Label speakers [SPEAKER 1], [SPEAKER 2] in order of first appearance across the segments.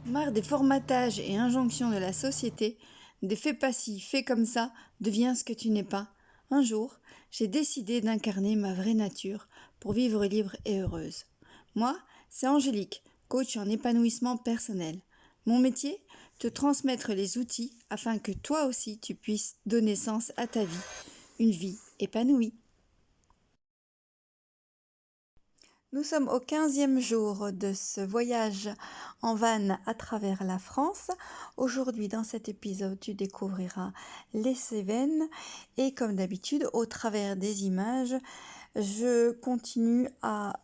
[SPEAKER 1] Marre des formatages et injonctions de la société, des fais pas ci, fais comme ça, deviens ce que tu n'es pas. Un jour, j'ai décidé d'incarner ma vraie nature pour vivre libre et heureuse. Moi, c'est Angélique, coach en épanouissement personnel. Mon métier, te transmettre les outils afin que toi aussi tu puisses donner sens à ta vie, une vie épanouie. Nous sommes au 15e jour de ce voyage en van à travers la France. Aujourd'hui, dans cet épisode, tu découvriras les Cévennes et comme d'habitude, au travers des images, je continue à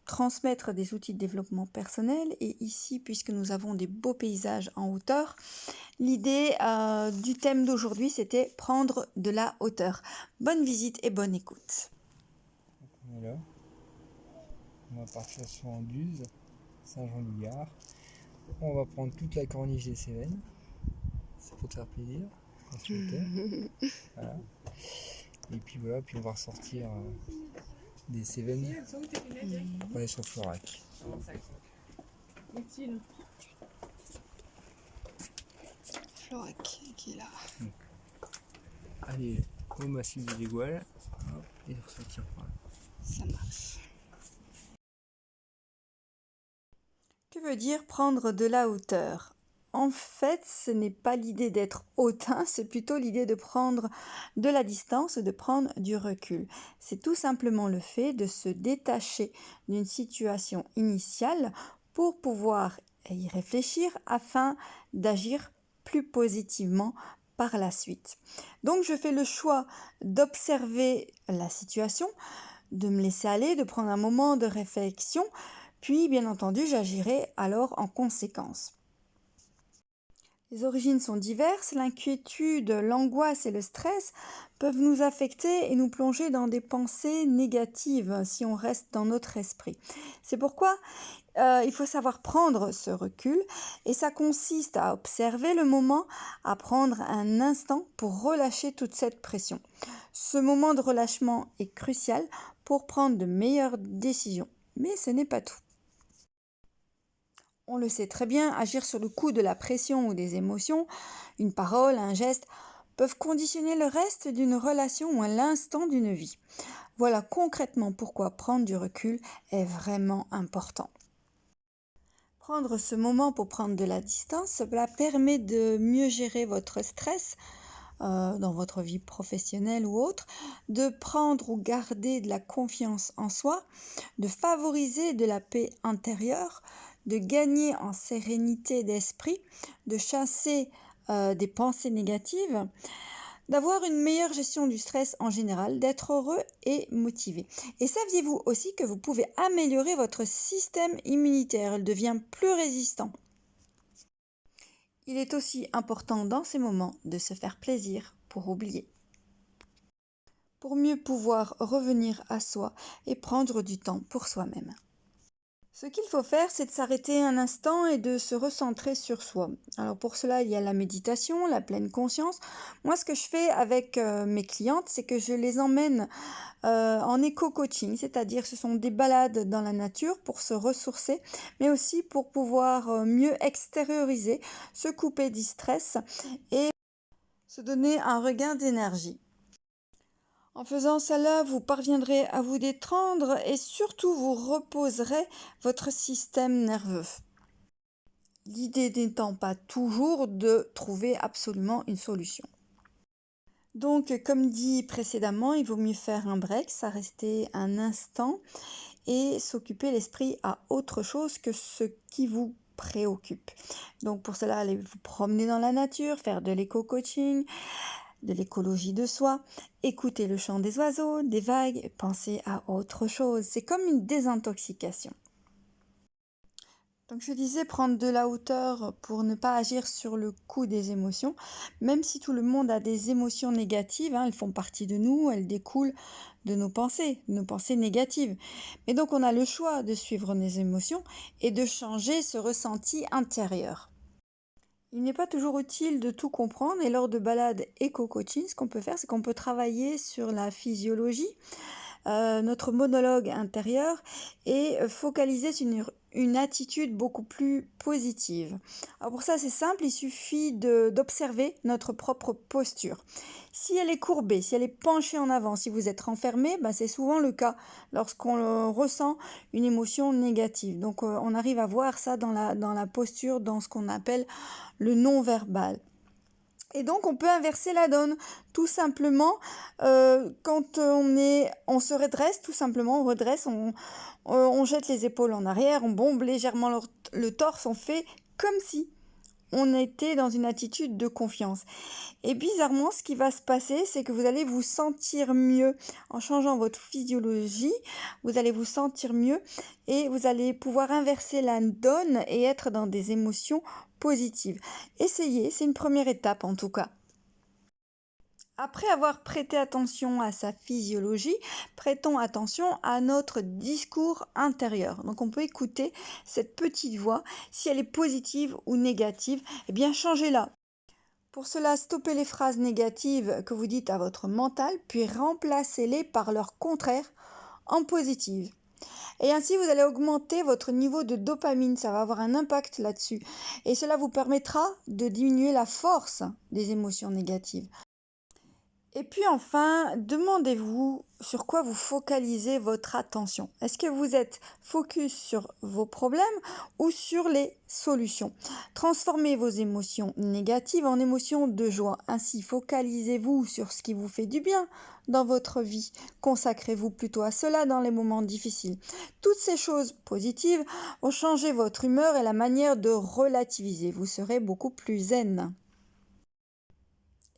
[SPEAKER 1] transmettre des outils de développement personnel et ici, puisque nous avons des beaux paysages en hauteur, l'idée du thème d'aujourd'hui, c'était prendre de la hauteur. Bonne visite et bonne écoute.
[SPEAKER 2] Voilà. On va partir sur Anduze, Saint-Jean-du-Gard. On va prendre toute la corniche des Cévennes. C'est pour te faire plaisir, quand tu le fais. Voilà. Et puis voilà, puis on va ressortir des Cévennes pour aller sur Florac.
[SPEAKER 1] Florac qui est là.
[SPEAKER 2] Allez, au massif de Dégoal, et ressortir par là.
[SPEAKER 1] Ça marche. Que veut dire prendre de la hauteur? En fait, ce n'est pas l'idée d'être hautain, c'est plutôt l'idée de prendre de la distance, de prendre du recul. C'est tout simplement le fait de se détacher d'une situation initiale pour pouvoir y réfléchir afin d'agir plus positivement par la suite. Donc je fais le choix d'observer la situation, de me laisser aller, de prendre un moment de réflexion, puis bien entendu j'agirai alors en conséquence. Les origines sont diverses, l'inquiétude, l'angoisse et le stress peuvent nous affecter et nous plonger dans des pensées négatives si on reste dans notre esprit. C'est pourquoi il faut savoir prendre ce recul et ça consiste à observer le moment, à prendre un instant pour relâcher toute cette pression. Ce moment de relâchement est crucial pour prendre de meilleures décisions, mais ce n'est pas tout. On le sait très bien, agir sur le coup de la pression ou des émotions, une parole, un geste, peuvent conditionner le reste d'une relation ou l'instant d'une vie. Voilà concrètement pourquoi prendre du recul est vraiment important. Prendre ce moment pour prendre de la distance, cela permet de mieux gérer votre stress dans votre vie professionnelle ou autre, de prendre ou garder de la confiance en soi, de favoriser de la paix intérieure, de gagner en sérénité d'esprit, de chasser des pensées négatives, d'avoir une meilleure gestion du stress en général, d'être heureux et motivé. Et saviez-vous aussi que vous pouvez améliorer votre système immunitaire, il devient plus résistant. Il est aussi important dans ces moments de se faire plaisir pour oublier. Pour mieux pouvoir revenir à soi et prendre du temps pour soi-même. Ce qu'il faut faire, c'est de s'arrêter un instant et de se recentrer sur soi. Alors pour cela, il y a la méditation, la pleine conscience. Moi, ce que je fais avec mes clientes, c'est que je les emmène en éco-coaching, c'est-à-dire ce sont des balades dans la nature pour se ressourcer, mais aussi pour pouvoir mieux extérioriser, se couper du stress et se donner un regain d'énergie. En faisant cela, vous parviendrez à vous détendre et surtout vous reposerez votre système nerveux. L'idée n'étant pas toujours de trouver absolument une solution. Donc, comme dit précédemment, il vaut mieux faire un break, s'arrêter un instant et s'occuper l'esprit à autre chose que ce qui vous préoccupe. Donc, pour cela, allez vous promener dans la nature, faire de l'éco-coaching, de l'écologie de soi, écouter le chant des oiseaux, des vagues, penser à autre chose. C'est comme une désintoxication. Donc je disais prendre de la hauteur pour ne pas agir sur le coup des émotions, même si tout le monde a des émotions négatives, elles font partie de nous, elles découlent de nos pensées négatives. Mais donc on a le choix de suivre nos émotions et de changer ce ressenti intérieur. Il n'est pas toujours utile de tout comprendre et lors de balades éco-coaching, ce qu'on peut faire, c'est qu'on peut travailler sur la physiologie, notre monologue intérieur et focaliser sur une attitude beaucoup plus positive. Alors pour ça, c'est simple, il suffit d'observer notre propre posture. Si elle est courbée, si elle est penchée en avant, si vous êtes renfermé, c'est souvent le cas lorsqu'on ressent une émotion négative. Donc on arrive à voir ça dans la posture, dans ce qu'on appelle le non-verbal. Et donc on peut inverser la donne, tout simplement, quand on se redresse, tout simplement, on redresse, on jette les épaules en arrière, on bombe légèrement le torse, on fait comme si on était dans une attitude de confiance. Et bizarrement, ce qui va se passer, c'est que vous allez vous sentir mieux. En changeant votre physiologie, vous allez vous sentir mieux et vous allez pouvoir inverser la donne et être dans des émotions positives. Essayez, c'est une première étape en tout cas. Après avoir prêté attention à sa physiologie, prêtons attention à notre discours intérieur. Donc on peut écouter cette petite voix, si elle est positive ou négative, eh bien changez-la. Pour cela, stoppez les phrases négatives que vous dites à votre mental, puis remplacez-les par leur contraire en positive. Et ainsi, vous allez augmenter votre niveau de dopamine, ça va avoir un impact là-dessus. Et cela vous permettra de diminuer la force des émotions négatives. Et puis enfin, demandez-vous sur quoi vous focalisez votre attention. Est-ce que vous êtes focus sur vos problèmes ou sur les solutions? Transformez vos émotions négatives en émotions de joie. Ainsi, focalisez-vous sur ce qui vous fait du bien dans votre vie. Consacrez-vous plutôt à cela dans les moments difficiles. Toutes ces choses positives vont changer votre humeur et la manière de relativiser. Vous serez beaucoup plus zen.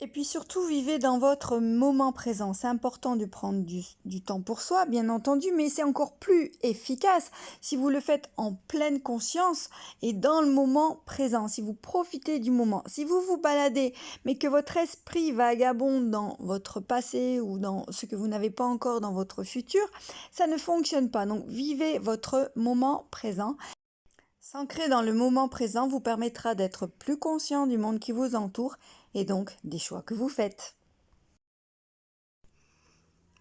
[SPEAKER 1] Et puis surtout, vivez dans votre moment présent. C'est important de prendre du temps pour soi, bien entendu, mais c'est encore plus efficace si vous le faites en pleine conscience et dans le moment présent, si vous profitez du moment. Si vous vous baladez, mais que votre esprit vagabonde dans votre passé ou dans ce que vous n'avez pas encore dans votre futur, ça ne fonctionne pas. Donc, vivez votre moment présent. S'ancrer dans le moment présent vous permettra d'être plus conscient du monde qui vous entoure et donc des choix que vous faites.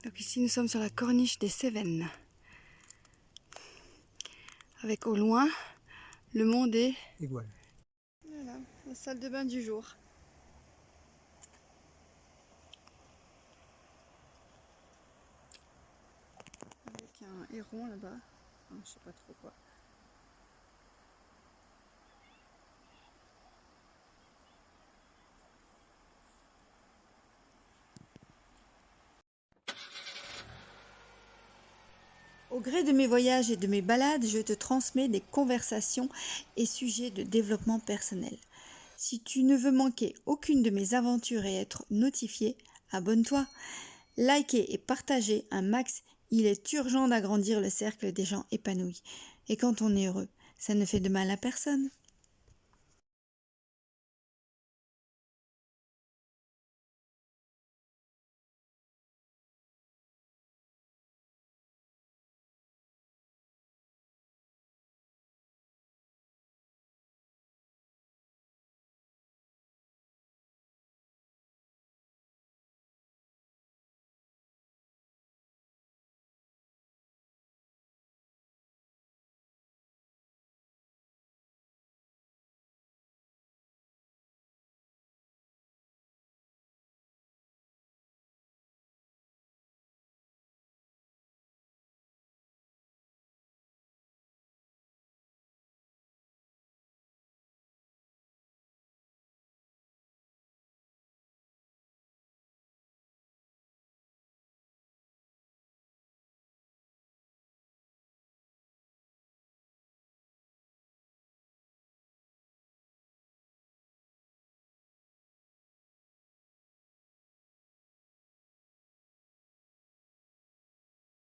[SPEAKER 1] Donc ici nous sommes sur la corniche des Cévennes. Avec au loin le mont des
[SPEAKER 2] Égoile.
[SPEAKER 1] Voilà, la salle de bain du jour. Avec un héron là-bas, enfin, je sais pas trop quoi. Au gré de mes voyages et de mes balades, je te transmets des conversations et sujets de développement personnel. Si tu ne veux manquer aucune de mes aventures et être notifié, abonne-toi. Likez et partagez un max, il est urgent d'agrandir le cercle des gens épanouis. Et quand on est heureux, ça ne fait de mal à personne.